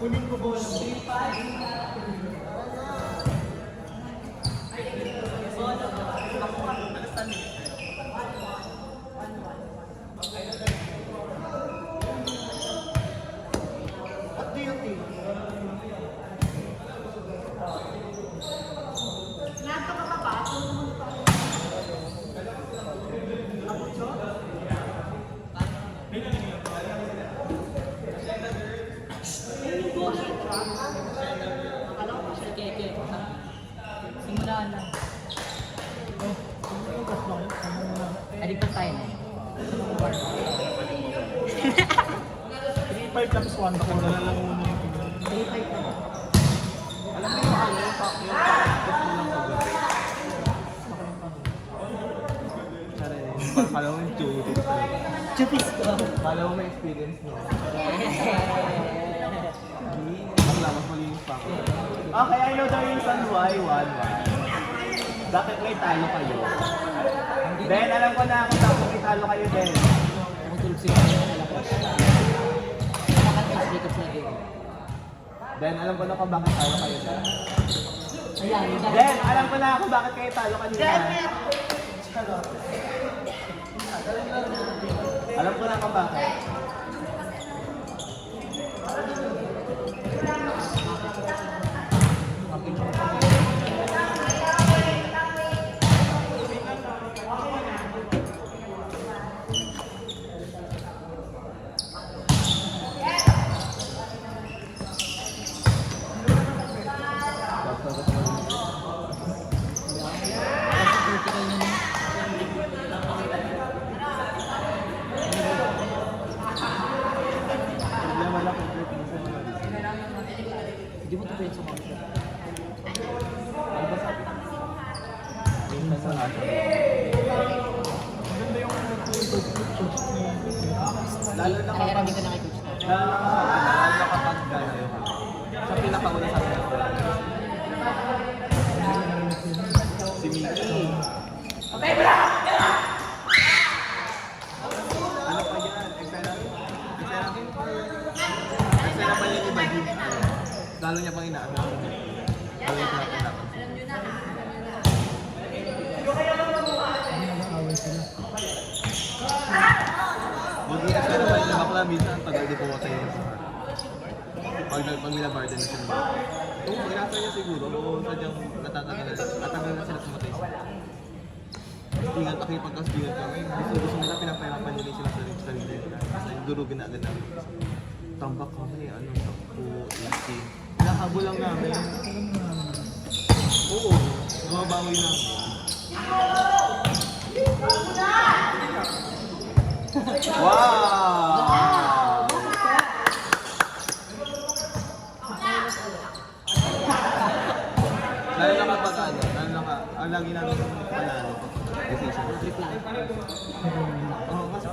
Kunin ko boss. 3-5. What do you think? Simula na. Adik tayo na. 3-5 tapos 1 ako na lang muna yung tingnan. 3-5 na. Alam mo yung ano, yung practice mo lang pag Kala mo yung chupis. Chupis ko. Kala mo may experience mo. Bakla, mas malinis pa ako. Okay, I know the reason why 1-1. Bakit may talo kayo? Then, alam ko na kung bakit may talo kayo din. Ako tulog sila. Nakakasli ko sila din. Then, alam ko na kung bakit talo kayo din. Ayan, Then, alam ko na kung bakit kayo talo kanina. Alam ko na kung bakit. Problema lang kung Hindi mo ito pwede sa mga. ano ba sabi? Minsan sa atin. Maganda yung Lalo na Kaya kapag hindi ka nakikita. lalo na kapag gano'n. Sa pinakauna sa akin. Si Mickey. Okay, wala! Ano pa yan? Eksena pa yan iba din. Lalo niya pang inaano. Lalo niya pang inaano. Huwag yung eksena pa yan. Bakla minsan tagal di pumatay yun sa heart. Pag minabarden na siya. Oo, inasa niya siguro. Oo, sadyang natatagal na sila sumatay siya. Ingat pakipagkasbingan kami. Gusto nila pinapahirapan nila sila sa sarili nila. Kasi durugin na agad namin. Tambak kami, takpo, eating. Nakabol lang namin. Oo, mababawi namin. Wow! Lalo na kapag lagi namin panalo decision. Oo, kasi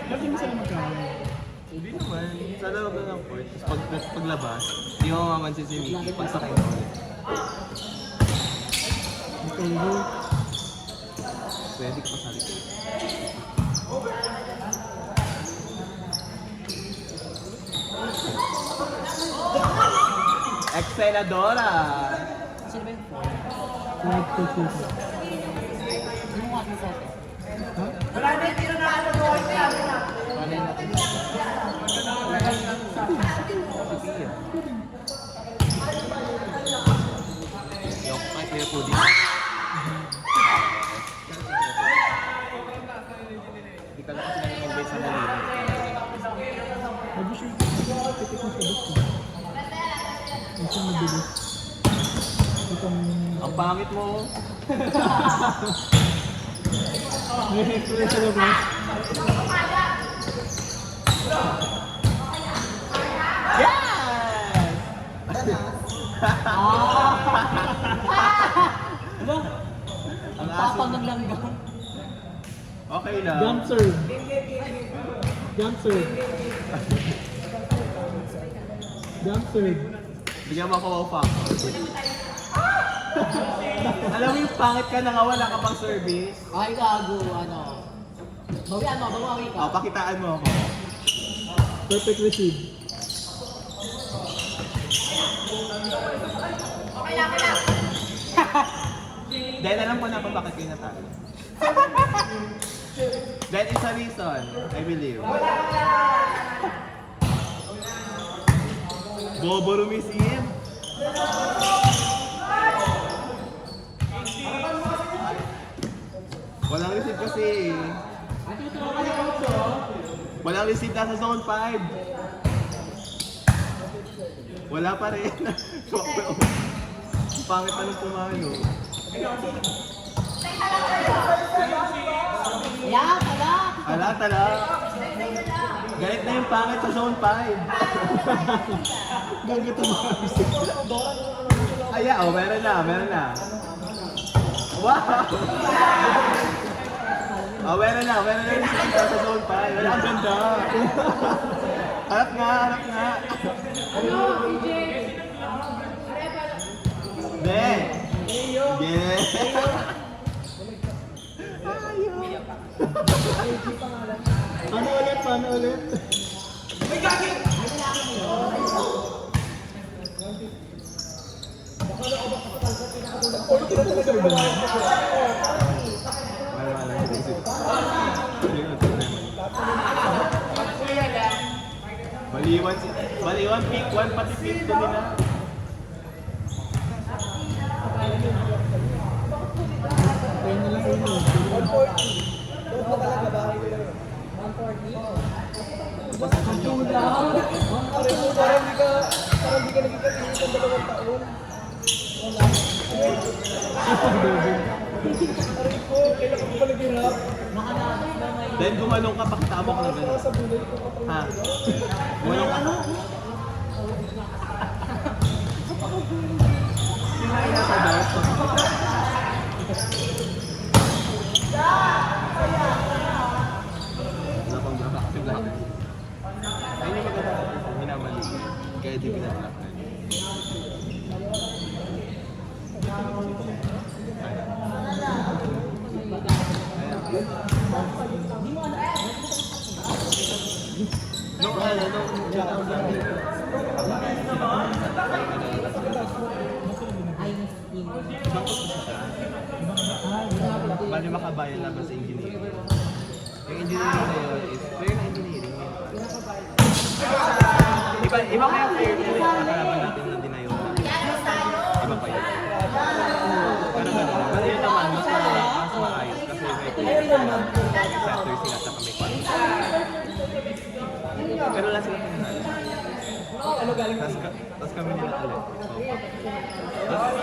Bakit mo sila magkakaroon? hindi naman. Sa loob na ng court. Tapos paglabas, hindi mo mamamansin si Mickey pag sakay mo ulit. Pwede ka pa sa likod. Exceladora! Sino ba yun? Like to shoot. Hindi mo nga sa atin. Ano yun natin? Pipia. Yung kaya pudi. Hindi ka lang kasi nag-invite sa Molina. Mag-shoot. Titik mo sa gusto. Isang mabilis. Itong... Ang pangit mo. May experience sa labas. Yes! Ano? Ang Tapang aso. ng langgam. Okay lang. Jump serve. Jump serve. Jump serve. Bigyan mo ako wow factor. Alam mo yung pangit ka na nga wala ka pang service? Ay, gago, ano. Bawian mo, bawawi ka. Pakitaan mo ako. Perfect receive. Dahil alam ko na kung bakit kayo natalo. That is a reason, I believe. Bobo rumisid. Walang receive kasi. Walang receive nasa zone 5. Wala pa rin. Pangit pa nung pumalo. Yeah, pala. Tala. Galit na yung pangit sa zone 5. Gagawin mga receive. Oh, meron na. Wow! Meron na yung receive sa zone 5. Wala, ang ganda. Harap nga. Then, yeah. Paano ulit? Baliwan pick 1 pati pick 2 nila. Kaya nila kayo mo. Then gumalong ka, pakita mo ko na gano'n. Ha? Gumalong ka. Sinayin na sa dart. Wala pang drama kasi black. Ayun yung maganda. Minamali. Kaya di pinatlakan. Bali makabayan laban sa engineering. Yung engineering na yun is player na engineering yun. Iba kaya player na yun makalaban natin na dinayo. Iba pa yun. Pero gano'n. Pero yun naman, mas maayos kasi may player na center sila sa kami kwan. Pero wala sila pinanalo. Tapos kami nila ulit. Tapos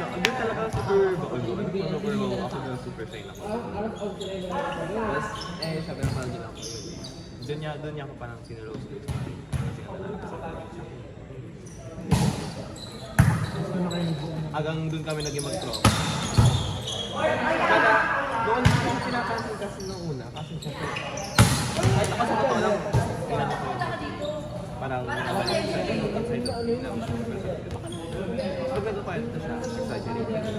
doon talaga super bago. Ako na super fan ako. Tapos sabi ng pala nila ako yun. Doon niya ako parang sinurose ko. Hanggang doon kami naging mag-tropa. Doon ako pinapansin kasi nung una. Kasi syempre, kahit ako sa totoo lang, kailangan ko parang nabalik sa inside of me na gusto ko. Maganda pa ito siya, exaggerated.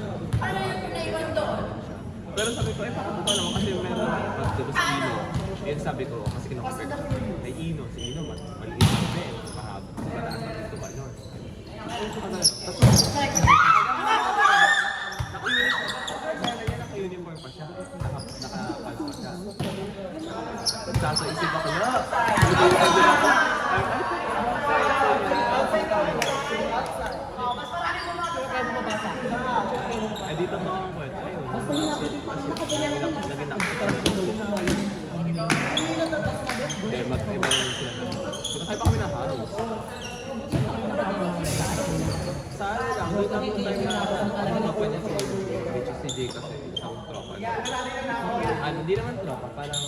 Pero sabi ko, pakita ko naman kasi meron pag diba si Ino. Yun sabi ko, kasi kinocompare ko. Ay Ino, si Ino, maliit na rin, mahaba. Mataas na dito ba yun? Naka-uniform pa siya. Naka-pad pa siya. Nagsasaisip ako na. Ay, dito mo ang kwento. Ayun. Mag-iba rin sila. Magkakay pa kami na house. Saan lang, doon ang time na kapwa niya si Jay kasi isang tropa. Hindi naman tropa, parang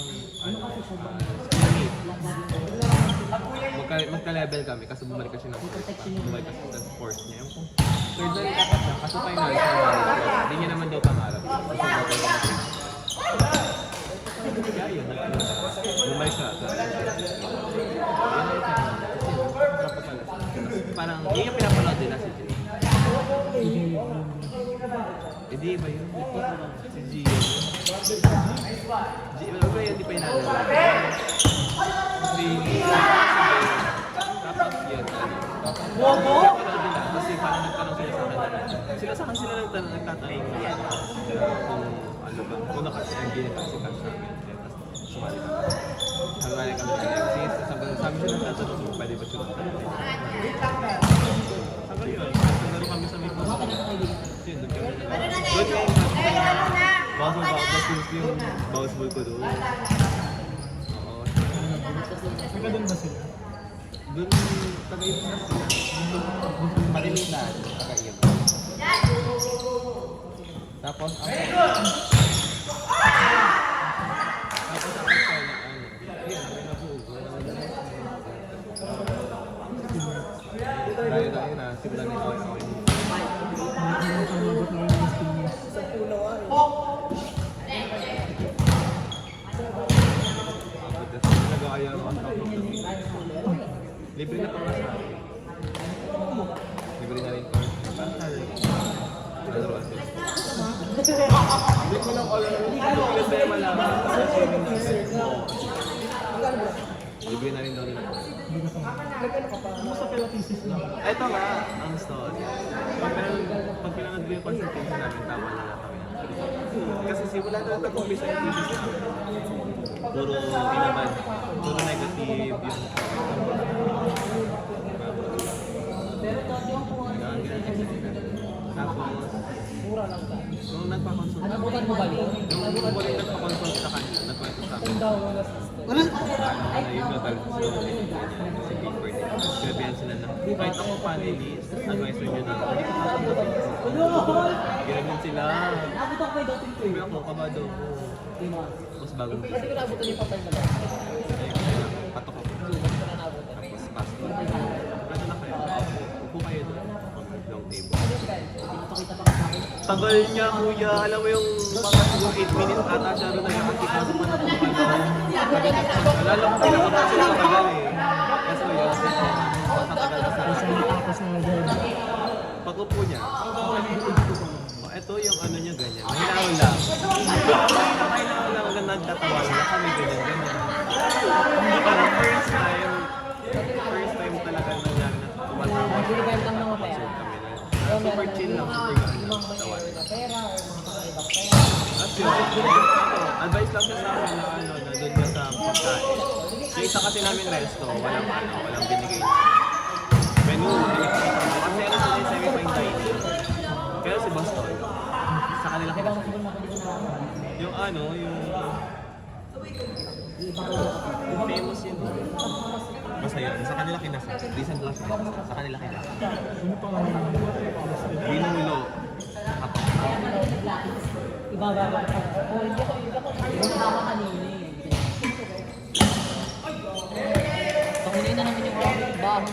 magka-level kami kasi bumalik kasi ng force niya. Yung third na rin dapat siya, kaso final siya hindi niya naman daw pangarap. Kaya yun, bumalik siya. Parang yun yung pinapanood din na si Jay. Hindi ba yun? Si G. G, wala ba yun? Hindi pa yun natin. Tapos yun, kasi parang nagtanong sila sa kanila. Sila nagtatanong kung ano ba, kung naka-SMG na kasi cash namin. Tapos sumali ka. Sumali kami sa MC. Sabi sila nagtatanong kung pwede ba sila. Hanggang yun, nagkaroon kami sa may post. Yun, doon kami. Doon yung yung bounce ball ko doon. Oo. Saka doon ba sila? Doon, tagayin na sila. Malilit na, tagayin. Tapos, ang outside na ano, yun, may nabuo. Dahil na, simulan na ako. Nakakabot na yung listing niya. Nag-aaya ako ang top of the week. Libre na pang nasa. Libre na rin ko. Hindi ko lang alam. Kasi malaman. Libre na rin daw nila. Ano sa Pilatesis na? Ito nga, ang story. Pag pinangad ko yung consultation namin, tama na lang kami. Kasi simula na nag-umpisa yung thesis namin. Puro inaman, puro negative yung tapos, nung nagpa-consult, Nabutan mo ba yun? nung muling nagpa-consult sa kanya, nagkwento sa akin. Ano? Ano yung total sa paper nila. Sinabihan sila na, kahit ako panelist, advisor nyo dito, hindi ko makasagutin. Ganyan sila. Nabutan ko yung dating ko Sabi ako, kabado ko. Tapos bagong Kasi ko nabutan yung papel mo lang. patok ako. Tapos pasok. Ano na kayo? Upo kayo doon. Long table. Tagal niya, kuya. Alam mo yung mga siguro 8 minutes ata siya rin na yung antikaso pa na pumakan. Alala ko pinakabahan siya sa tagal eh. Kasi yun, matatagal na sa Kasi natapos na agad. pag-upo niya. Ito yung ano niya ganyan. Mahinahon lang. Mahinahon lang na nagtatawa na kami ganyan. Hindi parang first time talaga nangyari na tumatawa. Binibenta lang ng mga pera. Super chill lang, super ganda. Tawa. Pera or mga kakaibang pera. At yun, advice lang siya sa amin na ano, na doon ka sa pagkain. Yung isa kasi namin resto, walang binigay na menu. Kasi ano sila yung semi-fine dining. Pero si Boston, sa kanila Kaya bang siguro mapili ko na yung ano, yung famous yun. Basta yun, sa kanila kinasa. Recent lang siya. Sa kanila kinasa. Ano pa nga? Binulo. ibaba ba? O hindi ko tama kanina eh. Pangunin na namin yung bahon.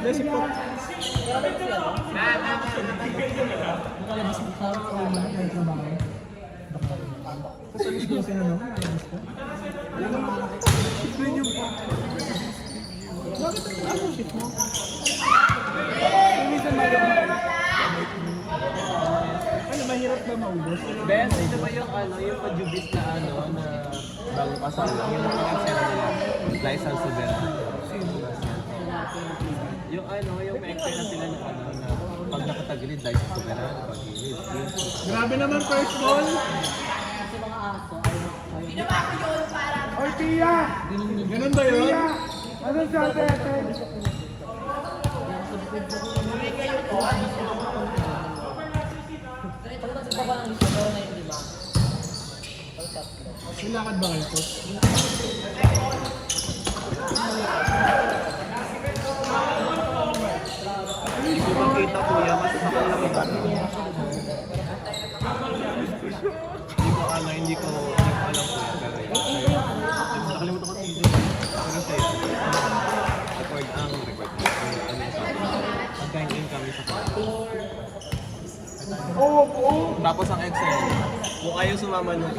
Kasi po, Nakalabas ko sa may trabaho. Kasi alis ko sila naman, alis ko. Yun yung po. Bakit ano shit mo? Minsan ano, mahirap ba maubos? Ben, ito ba yung ano, yung pajubis na ano, na bago kasal lang, yung napakasya nila, License Soberano. Yung ano, yung may-expect na sila na ano, na pag nakatagilid, License Soberano, pag-ilid. Grabe naman first goal! Kasi mga aso ay Oy, Tia! Ganun ba yun? Anong sabi ate? pagdating pa ba ng lista pero na yung 5? Silakad ba kayo po? Hindi ko makita kuya, masasakal lang ito. Hindi ko alam kuya, pero yun. Nakalimutan ko TV. Ano siya yun? Record ang record. Ano yung sabi? Magkain kami sa party. Tapos ang Excel, kung ayaw sumama nung